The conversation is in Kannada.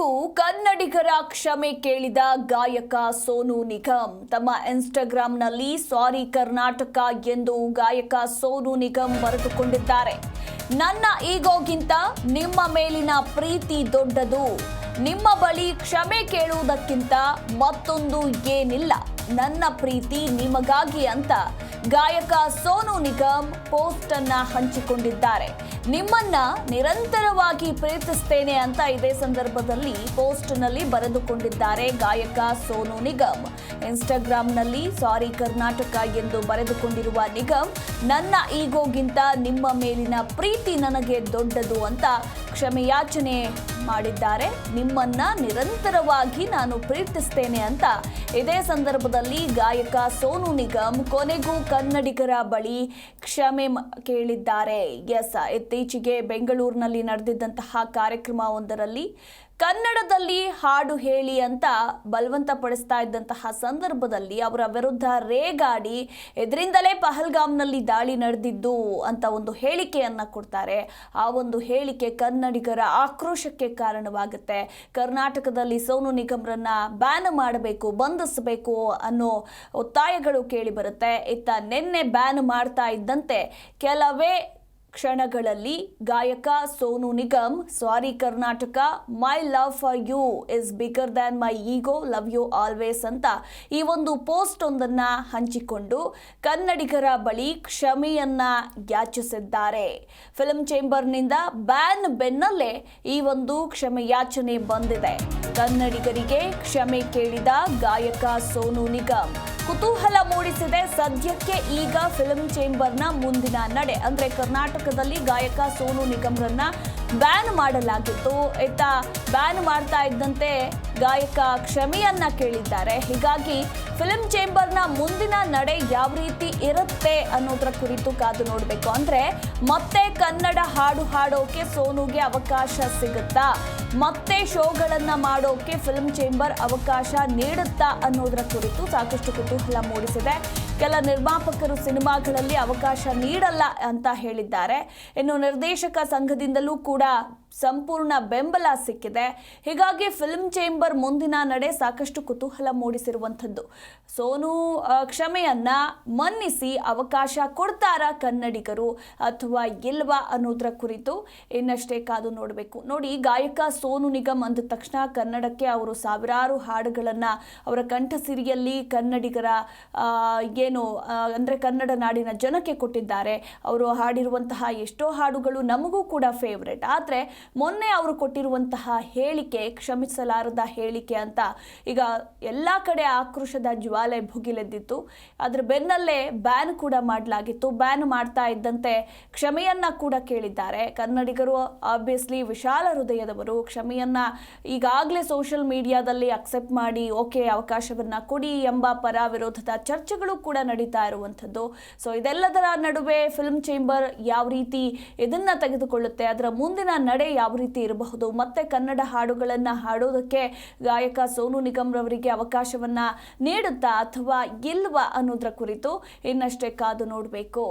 ಕೊನೆಗೂ ಕನ್ನಡಿಗರ ಕ್ಷಮೆ ಕೇಳಿದ ಗಾಯಕ ಸೋನು ನಿಗಮ್ ತಮ್ಮ ಇನ್ಸ್ಟಾಗ್ರಾಂನಲ್ಲಿ ಸಾರಿ ಕರ್ನಾಟಕ ಎಂದು ಗಾಯಕ ಸೋನು ನಿಗಮ್ ಬರೆದುಕೊಂಡಿದ್ದಾರೆ. ನನ್ನ ಈಗೋಗಿಂತ ನಿಮ್ಮ ಮೇಲಿನ ಪ್ರೀತಿ ದೊಡ್ಡದು. ನಿಮ್ಮ ಬಳಿ ಕ್ಷಮೆ ಕೇಳುವುದಕ್ಕಿಂತ ಮತ್ತೊಂದು ಏನಿಲ್ಲ. ನನ್ನ ಪ್ರೀತಿ ನಿಮಗಾಗಿ ಅಂತ ಗಾಯಕ ಸೋನು ನಿಗಮ್ ಪೋಸ್ಟ್ ಅನ್ನ ಹಂಚಿಕೊಂಡಿದ್ದಾರೆ. ನಿಮ್ಮನ್ನ ನಿರಂತರವಾಗಿ ಪ್ರೀತಿಸ್ತೇನೆ ಅಂತ ಇದೇ ಸಂದರ್ಭದಲ್ಲಿ ಪೋಸ್ಟ್ ನಲ್ಲಿ ಬರೆದುಕೊಂಡಿದ್ದಾರೆ ಗಾಯಕ ಸೋನು ನಿಗಮ್. ಇನ್ಸ್ಟಾಗ್ರಾಂನಲ್ಲಿ ಸಾರಿ ಕರ್ನಾಟಕ ಎಂದು ಬರೆದುಕೊಂಡಿರುವ ನಿಗಮ್, ನನ್ನ ಈಗೋಗಿಂತ ನಿಮ್ಮ ಮೇಲಿನ ಪ್ರೀತಿ ನನಗೆ ದೊಡ್ಡದು ಅಂತ ಕ್ಷಮೆಯಾಚನೆ ಮಾಡಿದ್ದಾರೆ. ನಿಮ್ಮನ್ನ ನಿರಂತರವಾಗಿ ನಾನು ಪ್ರೀತಿಸ್ತೇನೆ ಅಂತ ಇದೇ ಸಂದರ್ಭದಲ್ಲಿ ಗಾಯಕ ಸೋನು ನಿಗಮ್ ಕೊನೆಗೂ ಕನ್ನಡಿಗರ ಬಳಿ ಕ್ಷಮೆ ಕೇಳಿದ್ದಾರೆ. ಇತ್ತೀಚೆಗೆ ಬೆಂಗಳೂರಿನಲ್ಲಿ ನಡೆದಿದ್ದಂತಹ ಕಾರ್ಯಕ್ರಮವೊಂದರಲ್ಲಿ ಕನ್ನಡದಲ್ಲಿ ಹಾಡು ಹೇಳಿ ಅಂತ ಬಲವಂತ ಪಡಿಸ್ತಾ ಇದ್ದಂತಹ ಸಂದರ್ಭದಲ್ಲಿ ಅವರ ವಿರುದ್ಧ ರೇಗಾಡಿ ಇದರಿಂದಲೇ ಪಹಲ್ಗಾಮ್ನಲ್ಲಿ ದಾಳಿ ನಡೆದಿದ್ದು ಅಂತ ಒಂದು ಹೇಳಿಕೆಯನ್ನ ಕೊಡ್ತಾರೆ. ಆ ಒಂದು ಹೇಳಿಕೆ ಕನ್ನಡಿಗರ ಆಕ್ರೋಶಕ್ಕೆ ಕಾರಣವಾಗುತ್ತೆ. ಕರ್ನಾಟಕದಲ್ಲಿ ಸೋನು ನಿಗಮ್ರನ್ನ ಬ್ಯಾನ್ ಮಾಡಬೇಕು, ಬಂಧಿಸಬೇಕು ಅನ್ನೋ ಒತ್ತಾಯಗಳು ಕೇಳಿ ಬರುತ್ತೆ. ಇತ್ತ ನಿನ್ನೆ ಬ್ಯಾನ್ ಮಾಡ್ತಾ ಇದ್ದಂತೆ ಕೆಲವೇ ಕ್ಷಣಗಳಲ್ಲಿ ಗಾಯಕ Sonu Nigam sorry Karnataka, my love for you is bigger than my ego, love you always ಅಂತ ಈ ಒಂದು ಪೋಸ್ಟ್ ಒಂದನ್ನ ಹಂಚಿಕೊಂಡು ಕನ್ನಡಿಗರ ಬಳಿ ಕ್ಷಮೆಯನ್ನ ಯಾಚಿಸಿದ್ದಾರೆ. ಫಿಲ್ಮ್ ಚೇಂಬರ್ನಿಂದ ಬ್ಯಾನ್ ಬೆನ್ನಲ್ಲೇ ಈ ಒಂದು ಕ್ಷಮೆ ಯಾಚನೆ ಬಂದಿದೆ. ಕನ್ನಡಿಗರಿಗೆ ಕ್ಷಮೆ ಕೇಳಿದ ಗಾಯಕ ಸೋನು ನಿಗಮ್ ಕುತೂಹಲ ಮೂಡಿಸಿದೆ. ಸದ್ಯಕ್ಕೆ ಈಗ ಫಿಲ್ಮ್ ಚೇಂಬರ್ನ ಮುಂದಿನ ನಡೆ ಅಂದ್ರೆ ಕರ್ನಾಟಕದಲ್ಲಿ ಗಾಯಕ ಸೋನು ನಿಗಮ್ರನ್ನ ಬ್ಯಾನ್ ಮಾಡಲಾಗಿತ್ತು. ಇತ್ತ ಬ್ಯಾನ್ ಮಾಡ್ತಾ ಇದ್ದಂತೆ ಗಾಯಕ ಕ್ಷಮೆಯನ್ನ ಕೇಳಿದ್ದಾರೆ. ಹೀಗಾಗಿ ಫಿಲ್ಮ್ ಚೇಂಬರ್ನ ಮುಂದಿನ ನಡೆ ಯಾವ ರೀತಿ ಇರುತ್ತೆ ಅನ್ನೋದ್ರ ಕುರಿತು ಕಾದು ನೋಡಬೇಕು. ಅಂದ್ರೆ ಮತ್ತೆ ಕನ್ನಡ ಹಾಡು ಹಾಡೋಕೆ ಸೋನುಗೆ ಅವಕಾಶ ಸಿಗುತ್ತಾ, ಮತ್ತೆ ಶೋಗಳನ್ನ ಮಾಡೋಕೆ ಫಿಲ್ಮ್ ಚೇಂಬರ್ ಅವಕಾಶ ನೀಡುತ್ತಾ ಅನ್ನೋದ್ರ ಕುರಿತು ಸಾಕಷ್ಟು ಕುತೂಹಲ ಮೂಡಿಸಿದೆ. ಕೆಲ ನಿರ್ಮಾಪಕರು ಸಿನಿಮಾಗಳಲ್ಲಿ ಅವಕಾಶ ನೀಡಲ್ಲ ಅಂತ ಹೇಳಿದ್ದಾರೆ. ಇನ್ನು ನಿರ್ದೇಶಕ ಸಂಘದಿಂದಲೂ ಕೂಡ ಸಂಪೂರ್ಣ ಬೆಂಬಲ ಸಿಕ್ಕಿದೆ. ಹೀಗಾಗಿ ಫಿಲ್ಮ್ ಚೇಂಬರ್ ಮುಂದಿನ ನಡೆ ಸಾಕಷ್ಟು ಕುತೂಹಲ ಮೂಡಿಸಿರುವಂಥದ್ದು. ಸೋನು ಕ್ಷಮೆಯನ್ನ ಮನ್ನಿಸಿ ಅವಕಾಶ ಕೊಡ್ತಾರಾ ಕನ್ನಡಿಗರು ಅಥವಾ ಇಲ್ವಾ ಅನ್ನೋದ್ರ ಕುರಿತು ಇನ್ನಷ್ಟೇ ಕಾದು ನೋಡಬೇಕು. ನೋಡಿ, ಗಾಯಕ ಸೋನು ನಿಗಮ್ ಅಂದ ತಕ್ಷಣ ಕನ್ನಡಕ್ಕೆ ಅವರು ಸಾವಿರಾರು ಹಾಡುಗಳನ್ನ ಅವರ ಕಂಠಸಿರಿಯಲ್ಲಿ ಕನ್ನಡಿಗರ ಅಂದ್ರೆ ಕನ್ನಡ ನಾಡಿನ ಜನಕ್ಕೆ ಕೊಟ್ಟಿದ್ದಾರೆ. ಅವರು ಹಾಡಿರುವಂತಹ ಎಷ್ಟೋ ಹಾಡುಗಳು ನಮಗೂ ಕೂಡ ಫೇವ್ರೆಟ್. ಆದ್ರೆ ಮೊನ್ನೆ ಅವರು ಕೊಟ್ಟಿರುವಂತಹ ಹೇಳಿಕೆ ಕ್ಷಮಿಸಲಾರದ ಹೇಳಿಕೆ ಅಂತ ಈಗ ಎಲ್ಲಾ ಕಡೆ ಆಕ್ರೋಶದ ಜ್ವಾಲೆ ಭುಗಿಲೆದ್ದಿತ್ತು. ಅದ್ರ ಬೆನ್ನಲ್ಲೇ ಬ್ಯಾನ್ ಕೂಡ ಮಾಡಲಾಗಿತ್ತು. ಬ್ಯಾನ್ ಮಾಡ್ತಾ ಇದ್ದಂತೆ ಕ್ಷಮೆಯನ್ನ ಕೂಡ ಕೇಳಿದ್ದಾರೆ. ಕನ್ನಡಿಗರು ಆಬ್ವಿಯಸ್ಲಿ ವಿಶಾಲ ಹೃದಯದವರು. ಕ್ಷಮೆಯನ್ನ ಈಗಾಗಲೇ ಸೋಷಿಯಲ್ ಮೀಡಿಯಾದಲ್ಲಿ ಅಕ್ಸೆಪ್ಟ್ ಮಾಡಿ ಓಕೆ ಅವಕಾಶವನ್ನ ಕೊಡಿ ಎಂಬ ಪರ ವಿರೋಧದ ಚರ್ಚೆಗಳು ಕೂಡ ನಡೀತಾ ಇರುವಂಥದ್ದು. ಸೊ ಇದೆಲ್ಲದರ ನಡುವೆ ಫಿಲ್ಮ್ ಚೇಂಬರ್ ಯಾವ ರೀತಿ ಇದನ್ನ ತೆಗೆದುಕೊಳ್ಳುತ್ತೆ, ಅದರ ಮುಂದಿನ ನಡೆ ಯಾವ ರೀತಿ ಇರಬಹುದು, ಮತ್ತೆ ಕನ್ನಡ ಹಾಡುಗಳನ್ನ ಹಾಡೋದಕ್ಕೆ ಗಾಯಕ ಸೋನು ನಿಗಮ್ ರವರಿಗೆ ಅವಕಾಶವನ್ನ ನೀಡುತ್ತಾ ಅಥವಾ ಇಲ್ವಾ ಅನ್ನೋದ್ರ ಕುರಿತು ಇನ್ನಷ್ಟೇ ಕಾದು ನೋಡಬೇಕು.